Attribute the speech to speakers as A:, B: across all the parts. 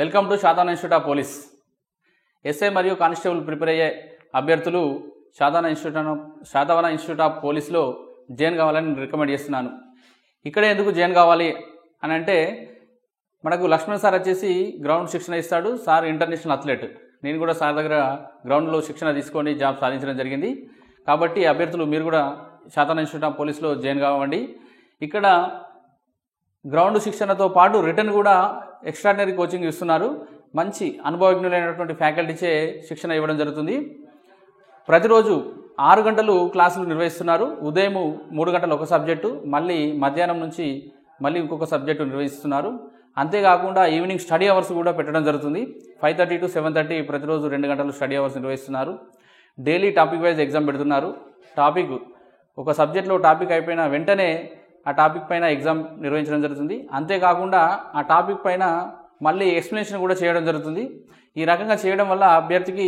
A: Welcome to Shatana institute of police. SI మరియు constable prepare అయ్యే అభ్యర్థులు శాతానా ఇన్స్టిట్యూట్ ఆఫ్ పోలీస్లో జాయిన్ కావాలని రికమెండ్ చేస్తున్నాను. ఇక్కడే ఎందుకు జాయిన్ కావాలి అని అంటే, మనకు లక్ష్మణ్ సార్ వచ్చేసి గ్రౌండ్ శిక్షణ ఇస్తాడు. Sir international athlete. నేను కూడా సార్ దగ్గర గ్రౌండ్లో శిక్షణ తీసుకొని జాబ్ సాధించడం జరిగింది. కాబట్టి అభ్యర్థులు మీరు కూడా శాతానా ఇన్స్టిట్యూట్ ఆఫ్ పోలీస్లో జాయిన్ కావండి. ఇక్కడ గ్రౌండ్ శిక్షణతో పాటు రిటర్న్ కూడా ఎక్స్ట్రాడినరీ కోచింగ్ ఇస్తున్నారు. మంచి అనుభవజ్ఞులైనటువంటి ఫ్యాకల్టీచే శిక్షణ ఇవ్వడం జరుగుతుంది. ప్రతిరోజు 6 గంటలు క్లాసులు నిర్వహిస్తున్నారు. ఉదయం 3 గంటలు ఒక సబ్జెక్టు, మళ్ళీ మధ్యాహ్నం నుంచి మళ్ళీ ఇంకొక సబ్జెక్టు నిర్వహిస్తున్నారు. అంతేకాకుండా ఈవినింగ్ స్టడీ అవర్స్ కూడా పెట్టడం జరుగుతుంది. 5:30 to 7:30 ప్రతిరోజు 2 గంటలు స్టడీ అవర్స్ నిర్వహిస్తున్నారు. డైలీ టాపిక్ వైజ్ ఎగ్జామ్ పెడుతున్నారు. ఒక సబ్జెక్ట్లో టాపిక్ అయిపోయిన వెంటనే ఆ టాపిక్ పైన ఎగ్జామ్ నిర్వహించడం జరుగుతుంది. అంతేకాకుండా ఆ టాపిక్ పైన మళ్ళీ ఎక్స్ప్లెనేషన్ కూడా చేయడం జరుగుతుంది. ఈ రకంగా చేయడం వల్ల అభ్యర్థికి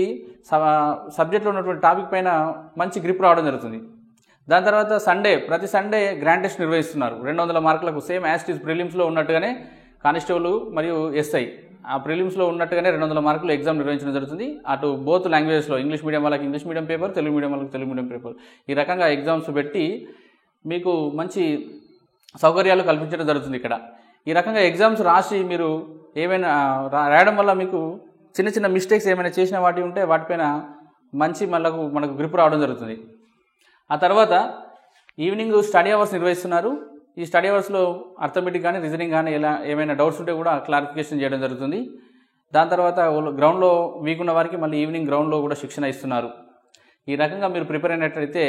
A: సబ్జెక్ట్లో ఉన్నటువంటి టాపిక్ పైన మంచి గ్రిప్ రావడం జరుగుతుంది. దాని తర్వాత ప్రతి సండే గ్రాండ్ టెస్ట్ నిర్వహిస్తున్నారు. 200 మార్కులకు సేమ్ యాజ్ ఇట్ ఈజ్ ప్రిలిమ్స్లో ఉన్నట్టుగానే కానిస్టేబుల్ మరియు ఎస్ఐ ఆ ప్రిలిమ్స్లో ఉన్నట్టుగానే 200 మార్కులు ఎగ్జామ్ నిర్వహించడం జరుగుతుంది. అటు బోత్ లాంగ్వేజెస్లో, ఇంగ్లీష్ మీడియం వాళ్ళకి English medium paper, Telugu medium వాళ్ళకి తెలుగు మీడియం పేపర్, ఈ రకంగా ఎగ్జామ్స్ పెట్టి మీకు మంచి సౌకర్యాలు కల్పించడం జరుగుతుంది. ఇక్కడ ఈ రకంగా ఎగ్జామ్స్ రాసి మీరు ఏమైనా రాయడం వల్ల మీకు చిన్న చిన్న మిస్టేక్స్ ఏమైనా చేసిన వాటి ఉంటే వాటిపైన మంచి మనకు గ్రిప్ రావడం జరుగుతుంది. ఆ తర్వాత ఈవినింగ్ స్టడీ అవర్స్ నిర్వహిస్తున్నారు. ఈ స్టడీ అవర్స్లో అర్థమెటిక్ కానీ రీజనింగ్ కానీ ఏమైనా డౌట్స్ ఉంటే కూడా క్లారిఫికేషన్ చేయడం జరుగుతుంది. దాని తర్వాత గ్రౌండ్లో వీక్ ఉన్న వారికి మళ్ళీ ఈవినింగ్ గ్రౌండ్లో కూడా శిక్షణ ఇస్తున్నారు. ఈ రకంగా మీరు ప్రిపేర్ అయినట్లయితే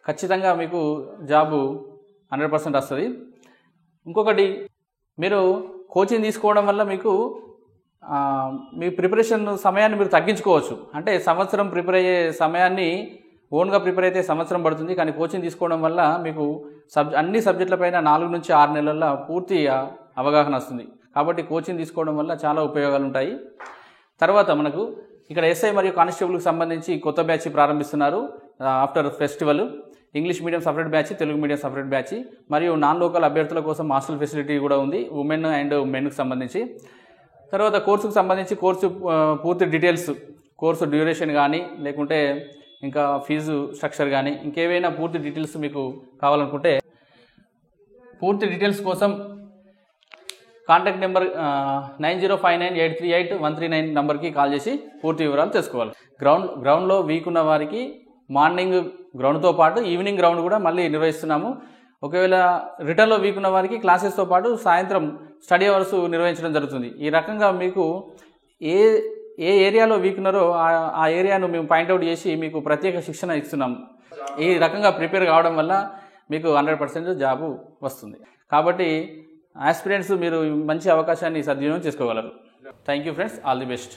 A: ఖచ్చితంగా మీకు జాబు 100% వస్తుంది. ఇంకొకటి, మీరు కోచింగ్ తీసుకోవడం వల్ల మీకు మీ ప్రిపరేషన్ సమయాన్ని మీరు తగ్గించుకోవచ్చు. అంటే సంవత్సరం ప్రిపేర్ అయ్యే సమయాన్ని ఓన్గా ప్రిపేర్ అయితే సంవత్సరం పడుతుంది. కానీ కోచింగ్ తీసుకోవడం వల్ల మీకు అన్ని సబ్జెక్టులపైన 4 నుంచి 6 నెలల్లో పూర్తి అవగాహన వస్తుంది. కాబట్టి కోచింగ్ తీసుకోవడం వల్ల చాలా ఉపయోగాలు ఉంటాయి. తర్వాత మనకు ఇక్కడ ఎస్ఐ మరియు కానిస్టేబుల్కి సంబంధించి కొత్త బ్యాచ్ ప్రారంభిస్తున్నారు. After festival English medium separate batch, Telugu medium separate batch, మరియు నాన్ లోకల్ అభ్యర్థుల కోసం హాస్టల్ ఫెసిలిటీ కూడా ఉంది, ఉమెన్ అండ్ మెన్కి సంబంధించి. తర్వాత కోర్సుకు సంబంధించి పూర్తి డీటెయిల్స్, కోర్సు డ్యూరేషన్ కానీ, లేకుంటే ఇంకా ఫీజు స్ట్రక్చర్ కానీ, ఇంకేవైనా పూర్తి డీటెయిల్స్ మీకు కావాలనుకుంటే పూర్తి డీటెయిల్స్ కోసం కాంటాక్ట్ నెంబర్ 9059838139 నెంబర్కి కాల్ చేసి పూర్తి వివరాలు తెలుసుకోవాలి. గ్రౌండ్లో వీక్ ఉన్న వారికి మార్నింగ్ గ్రౌండ్తో పాటు ఈవినింగ్ గ్రౌండ్ కూడా మళ్ళీ నిర్వహిస్తున్నాము. ఒకవేళ రిటర్న్లో వీక్ ఉన్న వారికి క్లాసెస్తో పాటు సాయంత్రం స్టడీ అవర్స్ నిర్వహించడం జరుగుతుంది. ఈ రకంగా మీకు ఏ ఏరియాలో వీక్ ఉన్నారో ఆ ఏరియాను మేము పాయింట్అవుట్ చేసి మీకు ప్రత్యేక శిక్షణ ఇస్తున్నాము. ఈ రకంగా ప్రిపేర్ కావడం వల్ల మీకు 100% జాబు వస్తుంది. కాబట్టి ఆస్పిరెంట్స్ మీరు మంచి అవకాశాన్ని సద్వినియోగం చేసుకోగలరు. Thank you friends, all the best.